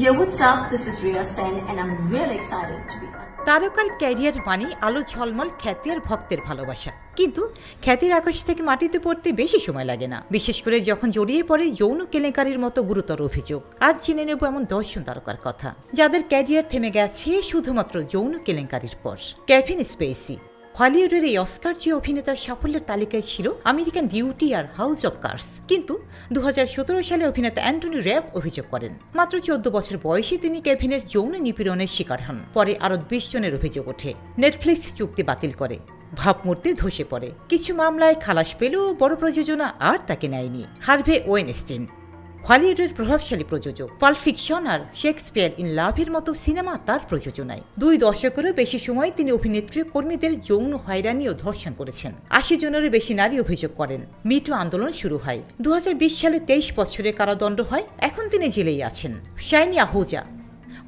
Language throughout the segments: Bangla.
Yo, what's up? This is Riya Sen and I'm really excited to be on. তারকার ক্যারিয়ার মানে আলো ঝলমল খ্যাতি আর ভক্তের ভালোবাসা, কিন্তু খ্যাতির আকাশ থেকে মাটিতে পড়তে বেশি সময় লাগে না, বিশেষ করে যখন জড়িয়ে পড়ে যৌন কেলেঙ্কারির মতো গুরুতর অভিযোগ। আজ জেনে নেব এমন 10 জন তারকার কথা যাদের ক্যারিয়ার থেমে গেছে শুধুমাত্র যৌন কেলেঙ্কারির পর। কেভিন স্পেসি হলিউডের এই অস্কার যে অভিনেতার সাফল্যের তালিকায় ছিল আমেরিকান বিউটি আর হাউস অব কার্ডস, কিন্তু 2017 সালে অভিনেতা অ্যান্টনি র্যাপ অভিযোগ করেন মাত্র 14 বছর বয়সে তিনি কেভিনের যৌন নিপীড়নের শিকার হন। পরে আরও 20 জনের অভিযোগ ওঠে। নেটফ্লিক্স চুক্তি বাতিল করে, ভাবমূর্তি ধসে পড়ে, কিছু মামলায় খালাস পেলেও বড় প্রযোজনা আর তাকে নেয়নি। হার্ভে ওয়েনস্টিন হলিউডের প্রভাবশালী প্রযোজক, পাল্প ফিকশন আর শেক্সপিয়ার ইন লাভের মতো সিনেমা তার প্রযোজনায়। 2 দশকেরও বেশি সময় তিনি অভিনেত্রী কর্মীদের যৌন হয়রানি ও ধর্ষণ করেছেন। 80 জনেরও বেশি নারী অভিযোগ করেন। মিটু আন্দোলন শুরু হয়। 2020 সালে 23 বছরের কারাদণ্ড হয়। এখন তিনি জেলেই আছেন। শাইনি আহুজা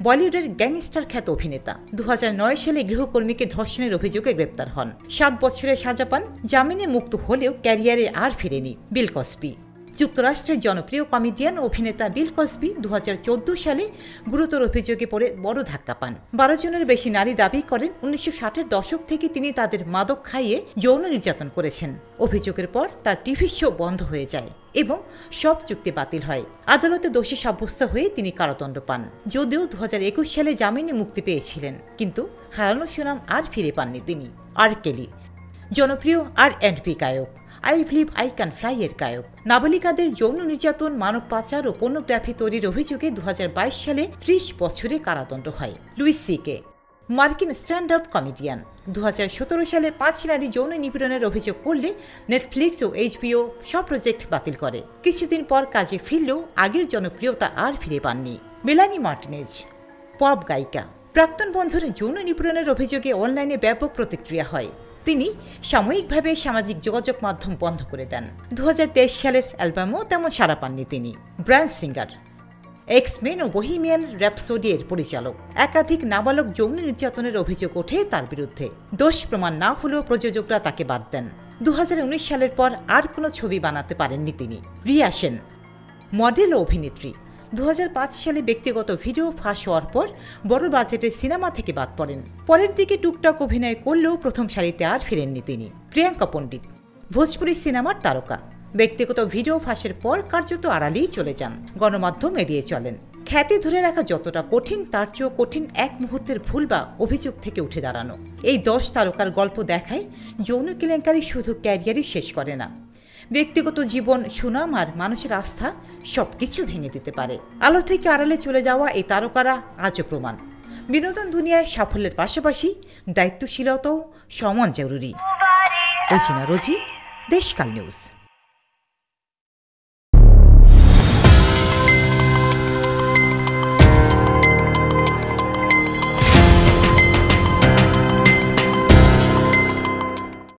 বলিউডের গ্যাংস্টার খ্যাত অভিনেতা, 2009 সালে গৃহকর্মীকে ধর্ষণের অভিযোগে গ্রেপ্তার হন। 7 বছরের সাজা পান। জামিনে মুক্ত হলেও ক্যারিয়ারে আর ফিরেনি। বিল কসবি যুক্তরাষ্ট্রের জনপ্রিয় কমেডিয়ান ও অভিনেতা বিল কসবি 2014 সালে গুরুতর অভিযোগে পড়ে বড় ধাক্কা পান। 12 জনের বেশি নারী দাবি করেন 1960-এর দশক থেকে তিনি তাদের মাদক খাইয়ে যৌন নির্যাতন করেছেন। অভিযোগের পর তার টিভি শো বন্ধ হয়ে যায় এবং সব চুক্তি বাতিল হয়। আদালতে দোষী সাব্যস্ত হয়ে তিনি কারাদণ্ড পান। যদিও 2021 সালে জামিনে মুক্তি পেয়েছিলেন, কিন্তু হারানো সুনাম আর ফিরে পাননি তিনি। আর কেলি জনপ্রিয় R&B গায়ক, I believe I can fly এর গায়ক, নাবালিকাদের যৌন নির্যাতন, মানব পাচার ও পর্নোগ্রাফি তৈরির অভিযোগে 2022 সালে 30 বছরের কারাদণ্ড হয়। লুইস সিকে মার্কিন স্ট্যান্ড আপ কমেডিয়ান, 2017 সালে 5 নারী যৌন নিপীড়নের অভিযোগ করলে নেটফ্লিক্স ও HBO সব প্রজেক্ট বাতিল করে। কিছুদিন পর কাজে ফিরলেও আগের জনপ্রিয়তা আর ফিরে পাননি। মেলানি মার্টিনেজ পপ গায়িকা, প্রাক্তন বন্ধুর যৌন নিপীড়নের অভিযোগে অনলাইনে ব্যাপক প্রতিক্রিয়া হয়। তিনি সাময়িকভাবে সামাজিক যোগাযোগ মাধ্যম বন্ধ করে দেন। 2023 সালের অ্যালবামও তেমন সাড়া পাননি তিনি। ব্রায়ান সিঙ্গার এক্স-মেন ও বহিমিয়ান র্যাপসোডি এর পরিচালক, একাধিক নাবালক যৌন নির্যাতনের অভিযোগ ওঠে তার বিরুদ্ধে। দোষ প্রমাণ না হলেও প্রযোজকরা তাকে বাদ দেন। 2019 সালের পর আর কোনো ছবি বানাতে পারেননি তিনি। রিয়া সেন মডেল ও অভিনেত্রী, 2005 সালে ব্যক্তিগত ভিডিও ফাঁস হওয়ার পর বড় বাজেটের সিনেমা থেকে বাদ পড়েন। পরের দিকে টুকটাক অভিনয় করলেও প্রথম সারিতে আর ফিরেননি তিনি। প্রিয়াঙ্কা পণ্ডিত ভোজপুরি সিনেমার তারকা, ব্যক্তিগত ভিডিও ফাঁসের পর কার্যত আড়ালেই চলে যান, গণমাধ্যম এড়িয়ে চলেন। খ্যাতি ধরে রাখা যতটা কঠিন, তার চেয়েও কঠিন এক মুহূর্তের ভুল বা অভিযোগ থেকে উঠে দাঁড়ানো। এই 10 তারকার গল্প দেখায় যৌন কেলেঙ্কারি শুধু ক্যারিয়ারই শেষ করে না, ব্যক্তিগত জীবন, সুনাম আর মানুষের আস্থা সবকিছু ভেঙে দিতে পারে। আলো থেকে আড়ালে চলে যাওয়া এই তারকারা আজও প্রমাণ, বিনোদন দুনিয়ায় সাফল্যের পাশাপাশি দায়িত্বশীলতাও সমান জরুরি। রোজিনা রোজি, দেশকাল নিউজ।